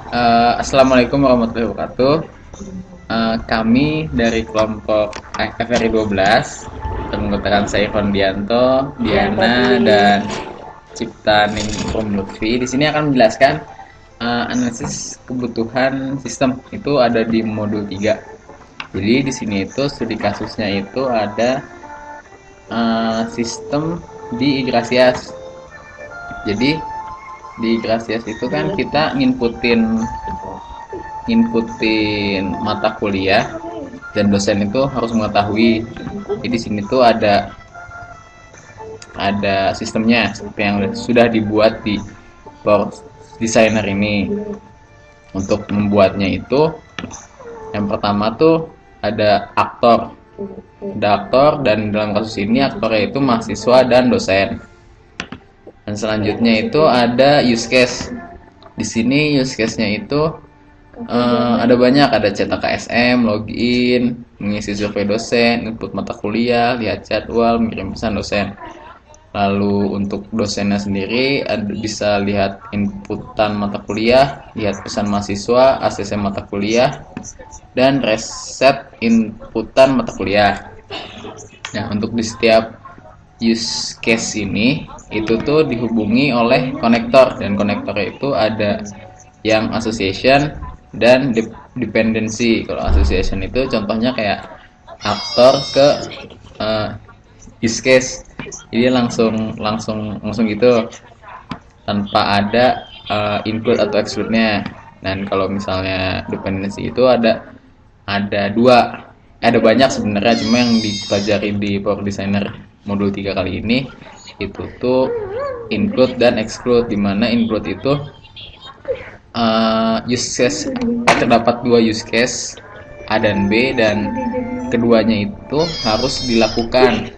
Assalamualaikum warahmatullahi wabarakatuh. Kami dari kelompok FRI 12 menggunakan saya Irfan Dianto, Diana, dan Cipta Ningrum Lutfi. Di sini akan menjelaskan analisis kebutuhan sistem itu ada di modul 3. Jadi di sini itu studi kasusnya itu ada sistem di Igrasias. Jadi di Igrasias itu kan kita nginputin mata kuliah dan dosen itu harus mengetahui. Jadi di sini tuh ada sistemnya seperti yang sudah dibuat di Power Designer ini. Untuk membuatnya itu yang pertama tuh ada aktor. Ada aktor dan dalam kasus ini aktornya itu mahasiswa dan dosen. Dan selanjutnya itu ada use case. Di sini use case-nya itu ada banyak, ada cetak KSM, login, mengisi survei dosen, input mata kuliah, lihat jadwal, mengirim pesan dosen. Lalu untuk dosennya sendiri bisa lihat inputan mata kuliah, lihat pesan mahasiswa, ACC mata kuliah, dan reset inputan mata kuliah. Nah, untuk di setiap use case ini itu tuh dihubungi oleh konektor, dan konektornya itu ada yang association dan dependency. Kalau association itu contohnya kayak aktor ke use case, jadi langsung gitu tanpa ada include atau exclude-nya. Dan kalau misalnya dependency itu ada banyak sebenarnya, cuma yang dipelajari di Power Designer modul 3 kali ini itu tuh include dan exclude, dimana include itu use case terdapat dua use case A dan B, dan keduanya itu harus dilakukan.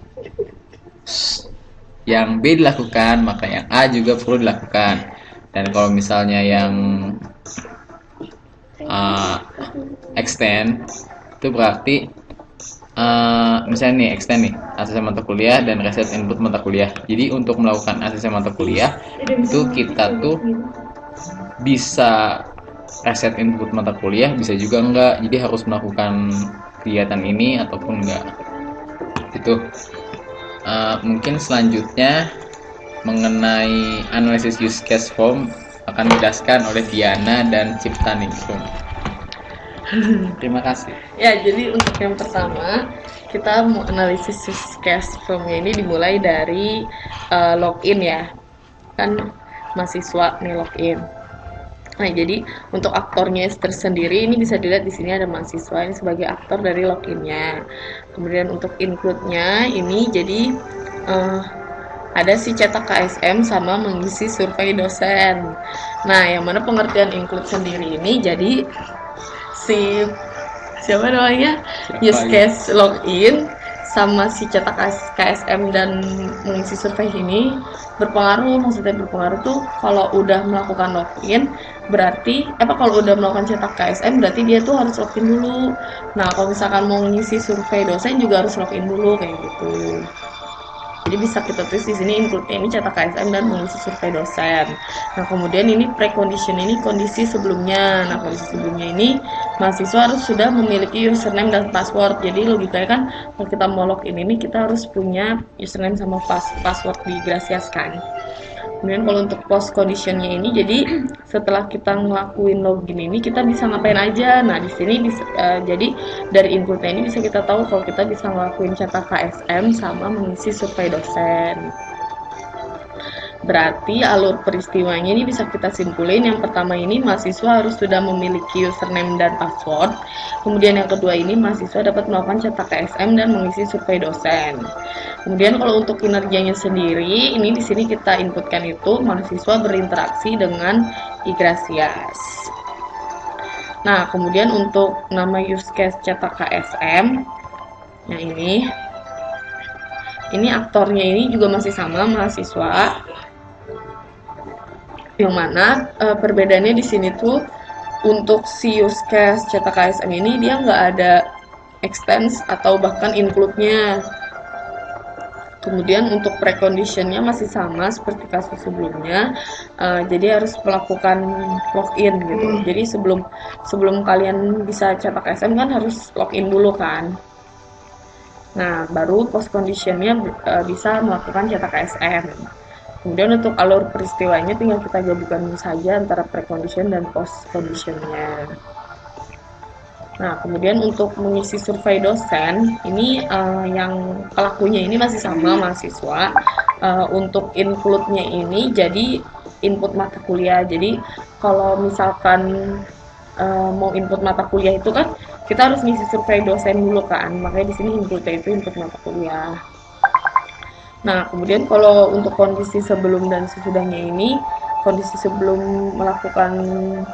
Yang B dilakukan, maka yang A juga perlu dilakukan. Dan kalau misalnya yang extend itu berarti misalnya nih extend nih ACC mata kuliah dan reset input mata kuliah. Jadi untuk melakukan ACC mata kuliah itu kita tuh bisa reset input mata kuliah, bisa juga enggak. Jadi harus melakukan kegiatan ini ataupun enggak. Itu mungkin selanjutnya mengenai analisis use case form akan dijelaskan oleh Diana dan Cipta Ningrum. Terima kasih. Ya, jadi untuk yang pertama kita mau analisis use case formnya ini dimulai dari login ya, kan mahasiswa nih login. Nah, jadi untuk aktornya tersendiri ini bisa dilihat di sini ada mahasiswa ini sebagai aktor dari loginnya. Kemudian untuk include-nya ini jadi ada si cetak KSM sama mengisi survei dosen. Nah, yang mana pengertian include sendiri ini jadi si siapa namanya use case login sama si cetak KSM dan mengisi survei ini berpengaruh. Maksudnya berpengaruh tuh kalau udah melakukan login berarti kalau udah melakukan cetak KSM berarti dia tuh harus login dulu. Nah, kalau misalkan mau ngisi survei dosen juga harus login dulu kayak gitu. Jadi bisa kita tulis di sini include-nya ini cetak KSM dan mengisi survei dosen. Nah, kemudian ini precondition ini kondisi sebelumnya. Nah, kondisi sebelumnya ini mahasiswa harus sudah memiliki username dan password. Jadi logikanya kan kalau kita mau login ini kita harus punya username sama password di Igrasias kan. Kemudian kalau untuk post conditionnya ini, jadi setelah kita ngelakuin login ini kita bisa ngapain aja. Nah, di sini jadi dari inputnya ini bisa kita tahu kalau kita bisa ngelakuin cetak KSM sama mengisi survei dosen. Berarti alur peristiwanya ini bisa kita simpulin. Yang pertama ini mahasiswa harus sudah memiliki username dan password. Kemudian yang kedua ini mahasiswa dapat melakukan cetak KSM dan mengisi survei dosen. Kemudian kalau untuk kinerjanya sendiri, ini di sini kita inputkan itu mahasiswa berinteraksi dengan Igrasias. Nah, kemudian untuk nama use case cetak KSM, nah ini aktornya ini juga masih sama mahasiswa. Yang mana perbedaannya di sini tuh untuk si use case cetak KSM ini dia nggak ada extends atau bahkan include-nya. Kemudian untuk preconditionnya masih sama seperti kasus sebelumnya, jadi harus melakukan login gitu. Jadi sebelum kalian bisa cetak SM kan harus login dulu kan. Nah, baru post conditionnya bisa melakukan cetak SM. Kemudian untuk alur peristiwanya tinggal kita gabungkan saja antara precondition dan post conditionnya. Nah, kemudian untuk mengisi survei dosen, ini yang pelakunya ini masih sama mahasiswa. Untuk include-nya ini jadi input mata kuliah. Jadi kalau misalkan mau input mata kuliah itu kan kita harus ngisi survei dosen dulu kan. Makanya di sini include-nya itu input mata kuliah. Nah, kemudian kalau untuk kondisi sebelum dan sesudahnya ini, kondisi sebelum melakukan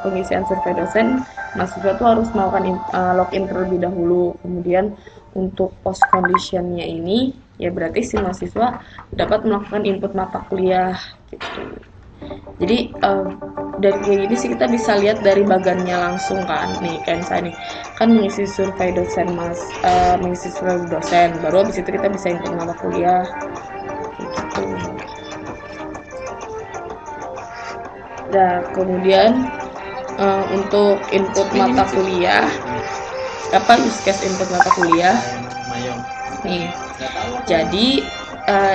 pengisian survei dosen, mahasiswa itu harus melakukan login terlebih dahulu. Kemudian untuk post conditionnya ini, ya berarti si mahasiswa dapat melakukan input mata kuliah gitu. Jadi dari kayak gini sih kita bisa lihat dari bagannya langsung kan. Nih kayak misalnya nih, kan mengisi survei dosen mengisi survei dosen, baru habis itu kita bisa input mata kuliah. Gitu. Nah, kemudian untuk input mata kuliah, apa use case input mata kuliah? Nih, jadi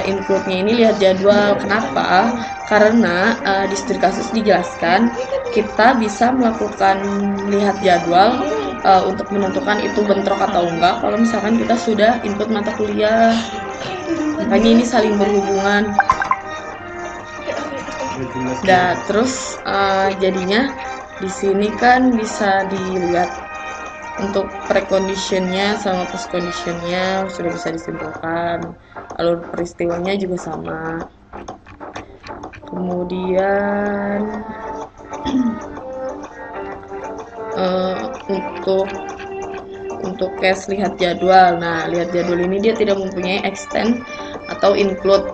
include-nya ini lihat jadwal. Kenapa? Karena di studi kasus dijelaskan kita bisa melakukan lihat jadwal untuk menentukan itu bentrok atau enggak kalau misalkan kita sudah input mata kuliah. Makanya ini saling berhubungan. Nah, terus jadinya di sini kan bisa dilihat untuk preconditionnya sama postconditionnya sudah bisa disimpulkan. Alur peristiwanya juga sama. Kemudian untuk case lihat jadwal. Nah, lihat jadwal ini dia tidak mempunyai extend atau include.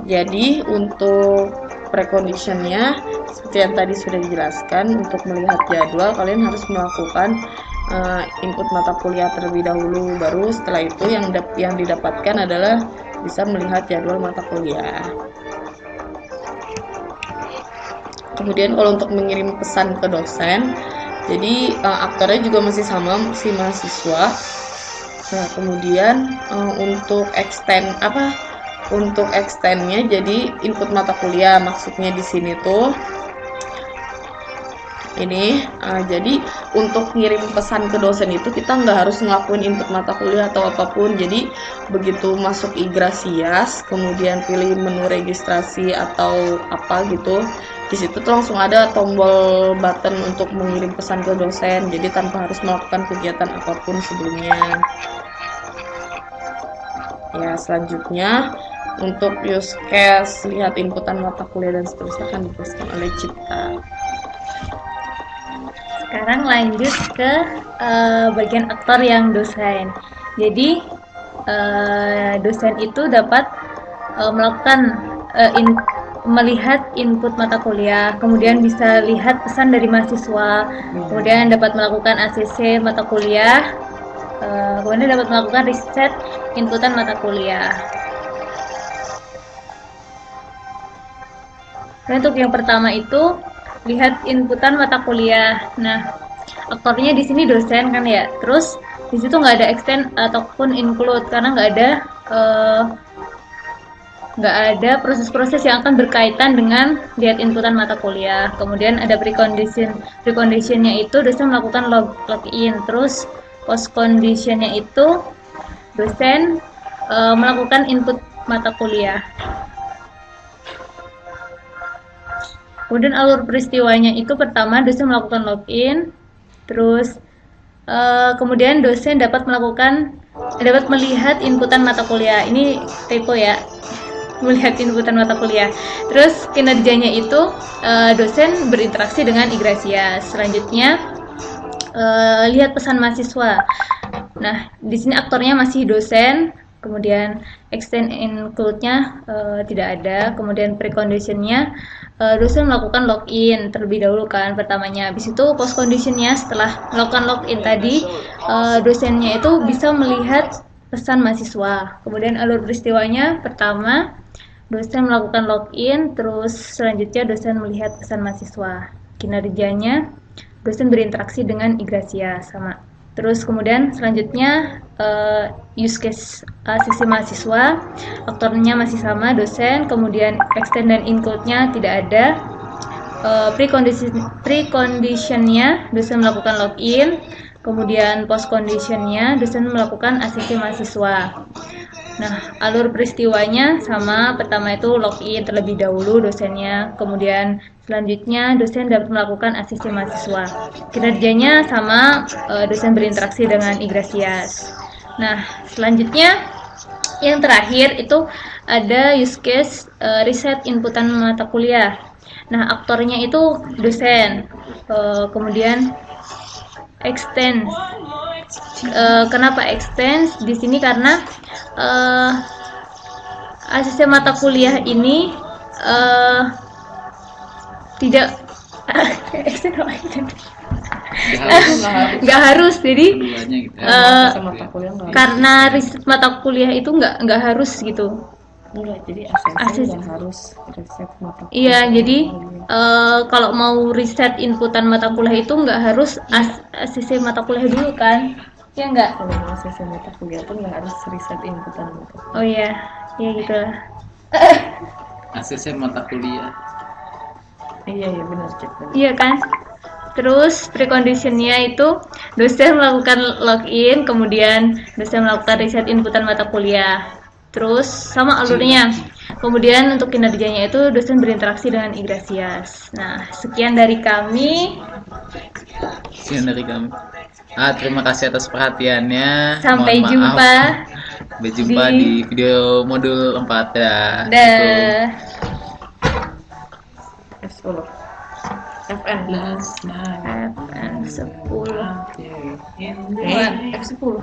Jadi untuk preconditionnya seperti yang tadi sudah dijelaskan, untuk melihat jadwal kalian harus melakukan input mata kuliah terlebih dahulu, baru setelah itu yang didapatkan adalah bisa melihat jadwal mata kuliah. Kemudian kalau untuk mengirim pesan ke dosen, jadi aktornya juga masih sama, si mahasiswa. Nah, kemudian untuk extendnya jadi input mata kuliah. Maksudnya di sini tuh ini jadi untuk ngirim pesan ke dosen itu kita nggak harus ngelakuin input mata kuliah atau apapun. Jadi begitu masuk Igrasias, kemudian pilih menu registrasi atau apa gitu, di situ tuh langsung ada tombol button untuk mengirim pesan ke dosen. Jadi tanpa harus melakukan kegiatan apapun sebelumnya. Ya, selanjutnya untuk use case lihat inputan mata kuliah dan seterusnya akan dijelaskan oleh Cipta. Sekarang lanjut ke bagian aktor yang dosen. Jadi dosen itu dapat melakukan melihat input mata kuliah, kemudian bisa lihat pesan dari mahasiswa, kemudian dapat melakukan ACC mata kuliah, kemudian dapat melakukan riset inputan mata kuliah. Dan untuk yang pertama itu lihat inputan mata kuliah. Nah, aktornya di sini dosen kan ya. Terus di situ nggak ada extend ataupun include karena nggak ada proses-proses yang akan berkaitan dengan lihat inputan mata kuliah. Kemudian ada preconditionnya itu dosen melakukan login. Terus post conditionnya itu dosen melakukan input mata kuliah. Kemudian alur peristiwanya itu pertama dosen melakukan login, terus kemudian dosen dapat melihat inputan mata kuliah. Ini typo ya, melihat inputan mata kuliah. Terus kinerjanya itu dosen berinteraksi dengan Igrasias. Selanjutnya lihat pesan mahasiswa. Nah, di sini aktornya masih dosen. Kemudian extend include-nya tidak ada. Kemudian precondition-nya dosen melakukan login terlebih dahulu kan pertamanya. Habis itu post condition-nya setelah melakukan login tadi dosennya itu bisa melihat pesan mahasiswa. Kemudian alur peristiwanya, pertama dosen melakukan login, terus selanjutnya dosen melihat pesan mahasiswa. Kinerjanya, dosen berinteraksi dengan Igracia sama. Terus kemudian selanjutnya use case sisi mahasiswa, aktornya masih sama dosen, kemudian extend dan include-nya tidak ada. Preconditionnya dosen melakukan login, kemudian post conditionnya dosen melakukan asisi mahasiswa. Nah, alur peristiwanya sama, pertama itu login terlebih dahulu dosennya, kemudian selanjutnya dosen dapat melakukan asisi mahasiswa. Kinerjanya sama, dosen berinteraksi dengan Igracias. Nah, selanjutnya yang terakhir itu ada use case riset inputan mata kuliah. Nah, aktornya itu dosen, kemudian extend. Kenapa extend di sini? Karena asisten mata kuliah ini tidak nggak harus, jadi Keduanya gitu ya. Asisten mata kuliah nggak harus. karena riset mata kuliah itu nggak harus gitu. Enggak, jadi asisten Asisten. nggak harus riset mata kuliah. Iya, jadi kalau mau riset inputan mata kuliah itu nggak harus asisten mata kuliah dulu kan? Ya nggak? Kalau mau asisten mata kuliah pun nggak harus riset inputan mata kuliah. Oh iya, ya gitulah. Asisten mata kuliah. Iya benar Cik, benar. Iya kan? Terus preconditionnya itu dosen melakukan login, kemudian dosen melakukan riset inputan mata kuliah. Terus sama alurnya. Kemudian untuk kinerjanya itu dosen berinteraksi dengan Igracias. Nah, sekian dari kami. Sekian dari kami. Terima kasih atas perhatiannya. Sampai Mohon jumpa. maaf. Sampai jumpa di- di video modul 4 ya. Dah. F10 FN FN 10. F10